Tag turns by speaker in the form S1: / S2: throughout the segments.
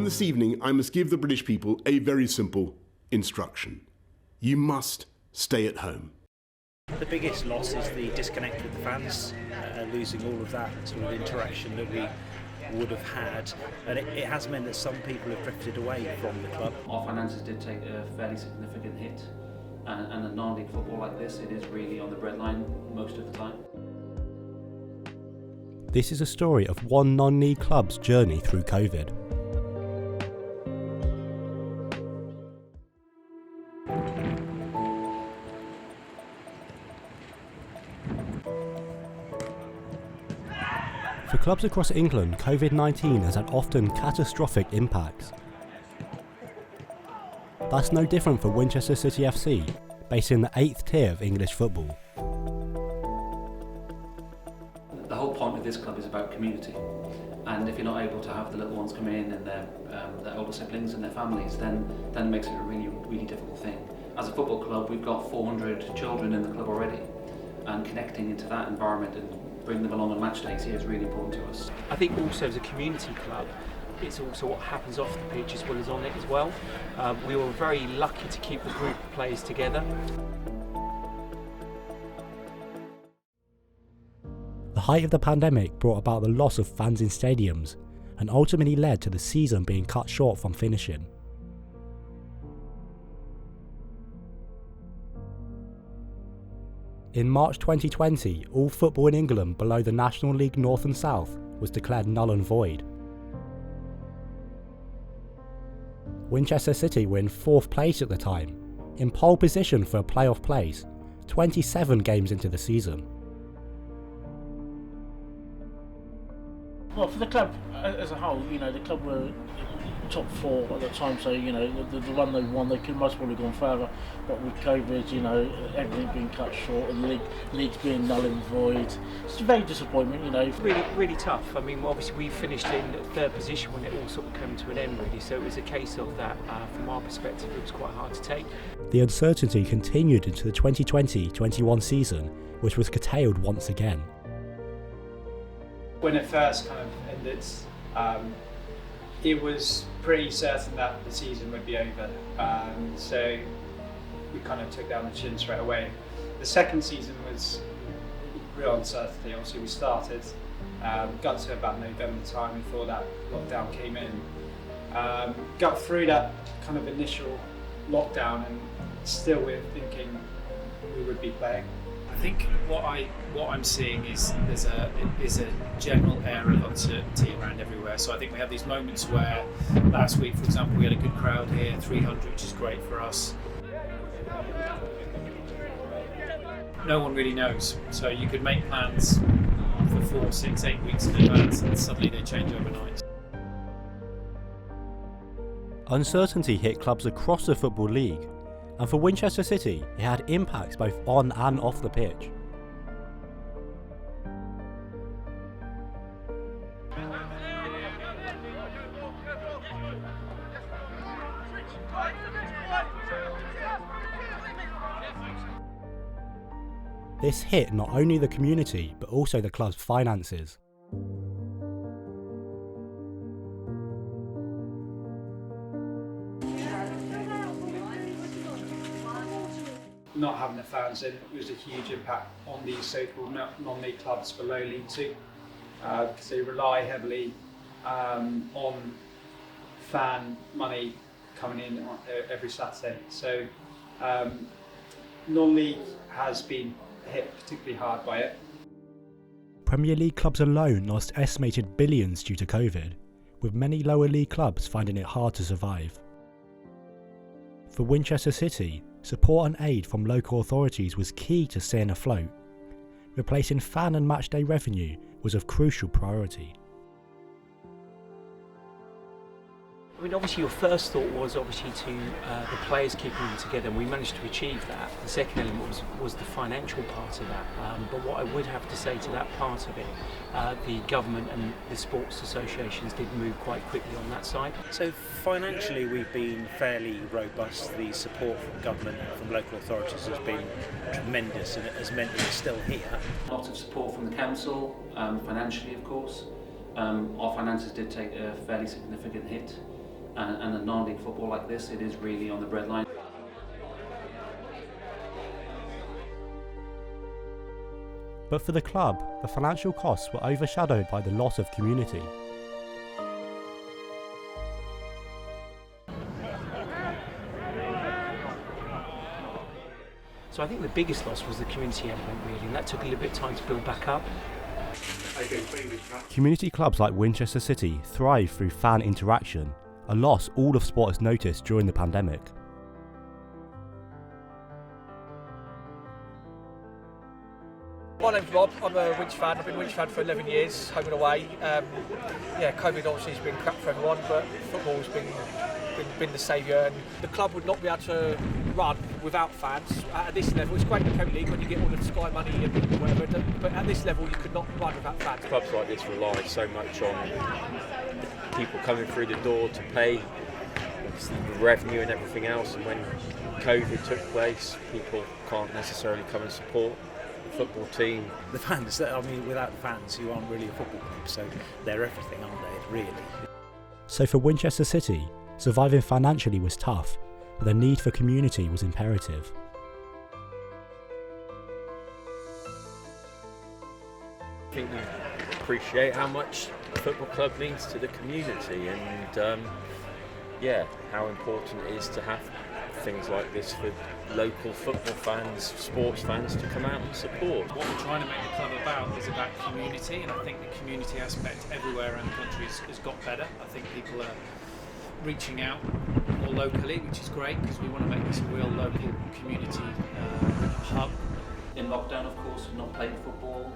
S1: this evening, I must give the British people a very simple instruction. You must stay at home.
S2: The biggest loss is the disconnect with the fans, losing all of that sort of interaction that we would have had, and it has meant that some people have drifted away from the club.
S3: Our finances did take a fairly significant hit, and a non-league football like this, it is really on the breadline most of the time.
S4: This is a story of one non-league club's journey through COVID. For clubs across England, COVID-19 has had often catastrophic impacts. That's no different for Winchester City FC, based in the 8th tier of English football.
S3: The whole point of this club is about community, and if you're not able to have the little ones come in and their older siblings and their families, then it makes it a really, really difficult thing. As a football club, we've got 400 children in the club already, and connecting into that environment and bring them along on match days here is really important to us.
S5: I think also as a community club, it's also what happens off the pitch as well as on it as well. We were very lucky to keep the group of players together.
S4: The height of the pandemic brought about the loss of fans in stadiums and ultimately led to the season being cut short from finishing. In March 2020, all football in England below the National League North and South was declared null and void. Winchester City were in 4th place at the time, in pole position for a playoff place, 27 games into the season.
S6: Well, for the club as a whole, the club were top 4 at the time, so the run they won, they could most probably gone further, but with COVID, everything being cut short and the leagues being null and void, it's a very disappointment.
S5: Really, really tough. I mean, obviously we finished in 3rd position when it all sort of came to an end, really. So it was a case of that. From our perspective, it was quite hard to take.
S4: The uncertainty continued into the 2020-21 season, which was curtailed once again.
S7: When it first kind of ended, it was pretty certain that the season would be over, so we kind of took down the chin straight away. The second season was real uncertainty. Obviously we started, got to about November time before that lockdown came in, got through that kind of initial lockdown, and still we're thinking we would be playing.
S8: I think what I'm seeing is there's a general air of uncertainty around everywhere. So I think we have these moments where last week, for example, we had a good crowd here, 300, which is great for us. No one really knows. So you could make plans for 4, 6, 8 weeks in advance, and suddenly they change overnight.
S4: Uncertainty hit clubs across the Football League, and for Winchester City, it had impacts both on and off the pitch. This hit not only the community, but also the club's finances.
S7: Not having the fans in was a huge impact on these so-called non-league clubs below League 2, because they rely heavily on fan money coming in every Saturday. So non-league has been hit particularly hard by it.
S4: Premier League clubs alone lost estimated billions due to COVID, with many lower league clubs finding it hard to survive. For Winchester City, support and aid from local authorities was key to staying afloat. Replacing fan and matchday revenue was of crucial priority.
S5: I mean, obviously your first thought was obviously to the players keeping them together, and we managed to achieve that. The second element was the financial part of that. But what I would have to say to that part of it, the government and the sports associations did move quite quickly on that side.
S2: So financially we've been fairly robust. The support from government and from local authorities has been tremendous, and it has meant that we're still here.
S3: Lots of support from the council, financially of course. Our finances did take a fairly significant hit, and a non-league football like this, it is really on the breadline.
S4: But for the club, the financial costs were overshadowed by the loss of community.
S5: So I think the biggest loss was the community element really, and that took a little bit of time to build back up.
S4: Community clubs like Winchester City thrive through fan interaction, a loss all of sport has noticed during the pandemic.
S9: My name's Rob, I'm a Winch fan. I've been a Winch fan for 11 years, home and away. COVID obviously has been crap for everyone, but football's been the saviour, and the club would not be able to run without fans at this level. It's great in the Premier League when you get all the Sky money and whatever, but at this level you could not run without fans.
S10: Clubs like this rely so much on people coming through the door to pay, obviously the revenue and everything else, and when COVID took place, people can't necessarily come and support the football team.
S2: The fans, I mean, without the fans, you aren't really a football club, so they're everything, aren't they, really?
S4: So for Winchester City, surviving financially was tough, but the need for community was imperative.
S10: I think we appreciate how much the football club means to the community, and how important it is to have things like this for local football fans, sports fans to come out and support.
S8: What we're trying to make the club about is about community, and I think the community aspect everywhere around the country has got better. I think people are reaching out more locally, which is great because we want to make this a real local community hub.
S3: In lockdown, of course, not playing football,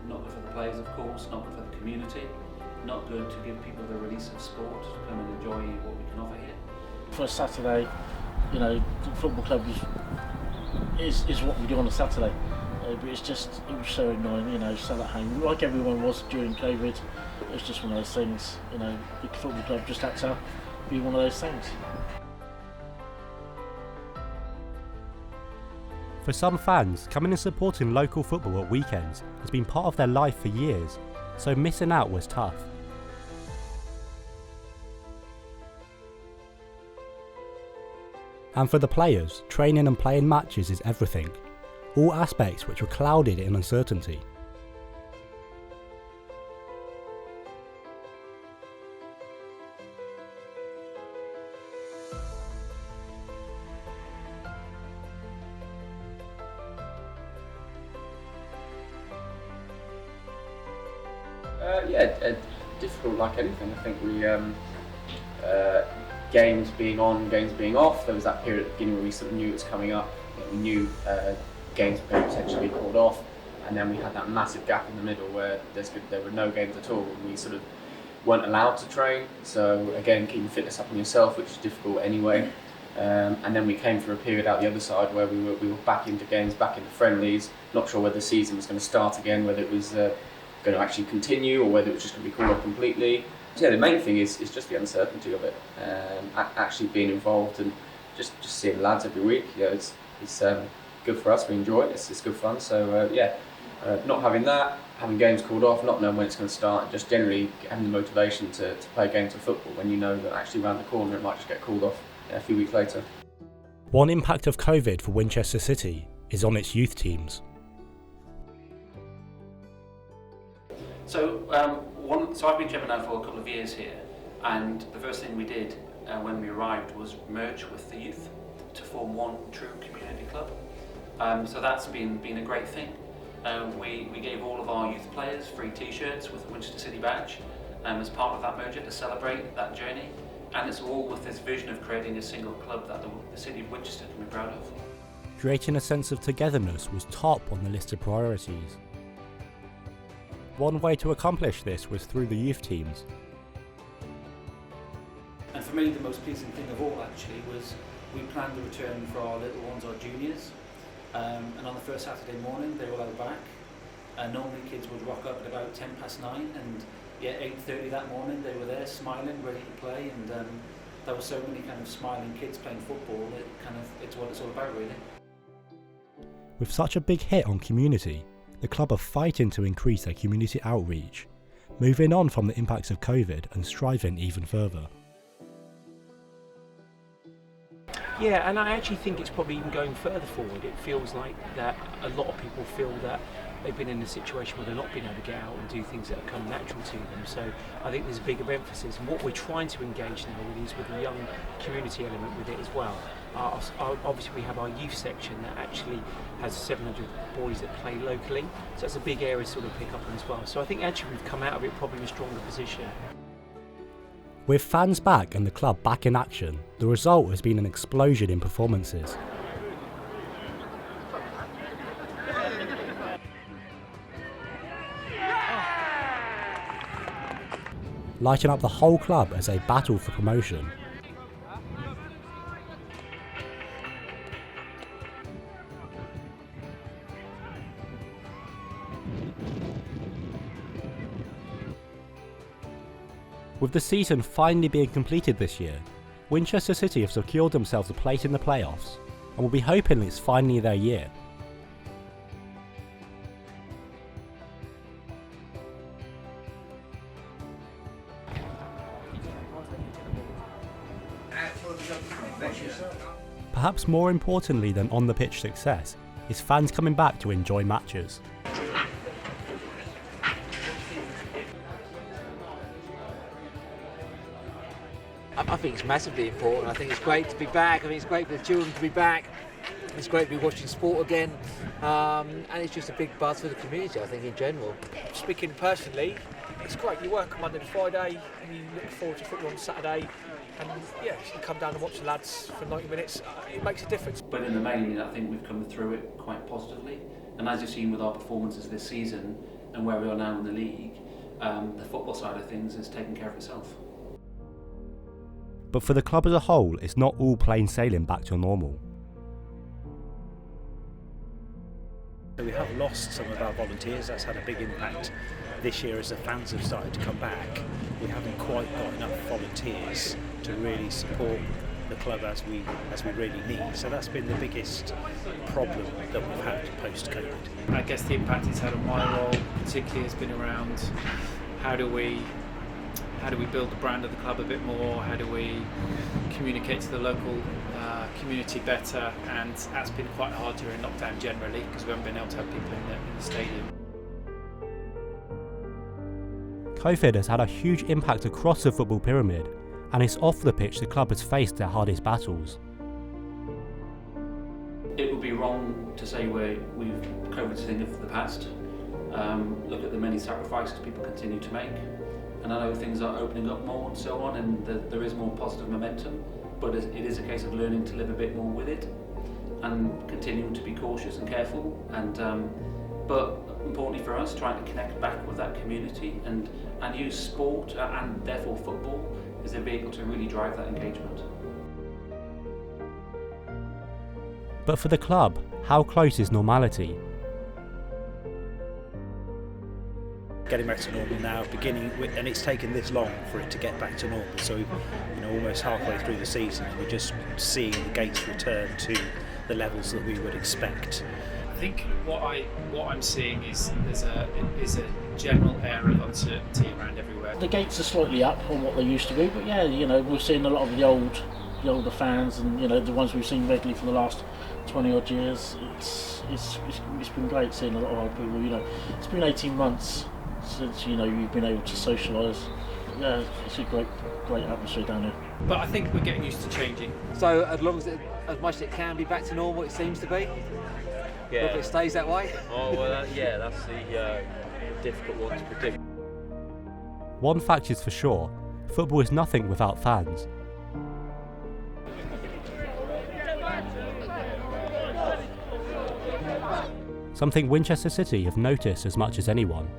S3: not good for the players, of course, not good for the community, not good to give people the release of sport to come and enjoy what we can offer here.
S6: For a Saturday, you know, the football club is what we do on a Saturday. But it was so annoying, you know, sat at home, like everyone was during COVID. It was just one of those things, you know, the football club just had to be one of those things.
S4: For some fans, coming and supporting local football at weekends has been part of their life for years, so missing out was tough. And for the players, training and playing matches is everything, all aspects which were clouded in uncertainty.
S11: Difficult like anything. I think we games being on, games being off. There was that period at the beginning where we sort of knew it was coming up. We knew games were going to potentially be called off, and then we had that massive gap in the middle where there were no games at all. And we sort of weren't allowed to train. So again, keeping fitness up on yourself, which is difficult anyway. And then we came through a period out the other side where we were back into games, back into friendlies. Not sure whether the season was going to start again, whether it was going to actually continue, or whether it was just going to be called off completely. So yeah, the main thing is just the uncertainty of it. Actually being involved and just seeing lads every week. You know, it's good for us. We enjoy it. It's good fun. So not having that, having games called off, not knowing when it's going to start, just generally having the motivation to play games of football when you know that actually around the corner it might just get called off a few weeks later.
S4: One impact of COVID for Winchester City is on its youth teams.
S3: So I've been chairman now for a couple of years here, and the first thing we did when we arrived was merge with the youth to form one true community club. So that's been a great thing. We gave all of our youth players free t-shirts with the Winchester City badge as part of that merger to celebrate that journey, and it's all with this vision of creating a single club that the city of Winchester can be proud of.
S4: Creating a sense of togetherness was top on the list of priorities. One way to accomplish this was through the youth teams.
S2: And for me, the most pleasing thing of all actually was we planned the return for our little ones, our juniors, and on the first Saturday morning they were allowed back. Normally kids would rock up at about 9:10, and 8:30 that morning they were there smiling, ready to play, and there were so many kind of smiling kids playing football. It's what it's all about, really.
S4: With such a big hit on community, the club are fighting to increase their community outreach, moving on from the impacts of COVID and striving even further.
S5: Yeah, and I actually think it's probably even going further forward. It feels like that a lot of people feel that they've been in a situation where they're not being able to get out and do things that come natural to them. So I think there's a bigger emphasis. And what we're trying to engage now with is with the young community element with it as well. Obviously we have our youth section that actually has 700 boys that play locally. So that's a big area to sort of pick up on as well. So I think actually we've come out of it probably in a stronger position.
S4: With fans back and the club back in action, the result has been an explosion in performances. Lighting up the whole club as they battle for promotion. With the season finally being completed this year, Winchester City have secured themselves a place in the playoffs and will be hoping it's finally their year. Perhaps more importantly than on-the-pitch success is fans coming back to enjoy matches.
S12: I think it's massively important. I think it's great to be back. I think it's great for the children to be back. It's great to be watching sport again. And it's just a big buzz for the community, I think, in general.
S9: Speaking personally, it's great. You work Monday to Friday and you look forward to football on Saturday. And yeah, you come down and watch the lads for 90 minutes. It makes a difference.
S3: But in the main, I think we've come through it quite positively. And as you've seen with our performances this season and where we are now in the league, the football side of things is taking care of itself.
S4: But for the club as a whole, it's not all plain sailing back to normal.
S13: We have lost some of our volunteers. That's had a big impact this year as the fans have started to come back. We haven't quite got enough volunteers to really support the club as we really need. So that's been the biggest problem that we've had post-COVID.
S8: I guess the impact it's had on my role particularly has been around how do we build the brand of the club a bit more, how do we communicate to the local community better, and that's been quite hard during lockdown generally because we haven't been able to have people in the stadium.
S4: COVID has had a huge impact across the football pyramid, and it's off the pitch the club has faced their hardest battles.
S3: It would be wrong to say COVID's a thing of the past. Look at the many sacrifices people continue to make. And I know things are opening up more and so on, and there is more positive momentum, but it is a case of learning to live a bit more with it and continuing to be cautious and careful. But importantly for us, trying to connect back with that community and use sport and therefore football as a vehicle to really drive that engagement.
S4: But for the club, how close is normality?
S13: Getting back to normal now, and it's taken this long for it to get back to normal. So, almost halfway through the season, we're just seeing the gates return to the levels that we would expect.
S8: I think what I'm seeing is there's a general air of uncertainty around everywhere.
S6: The gates are slightly up on what they used to be, but yeah, we've seen a lot of the older fans, and the ones we've seen regularly for the last 20 odd years. It's been great seeing a lot of old people. It's been 18 months since you've been able to socialise. Yeah, it's a great atmosphere down here.
S8: But I think we're getting used to changing.
S12: So as long as as much as it can be back to normal, it seems to be.
S10: Yeah.
S12: Hope it stays that way.
S10: Oh well, that's the difficult one to predict.
S4: One fact is for sure, football is nothing without fans. Something Winchester City have noticed as much as anyone.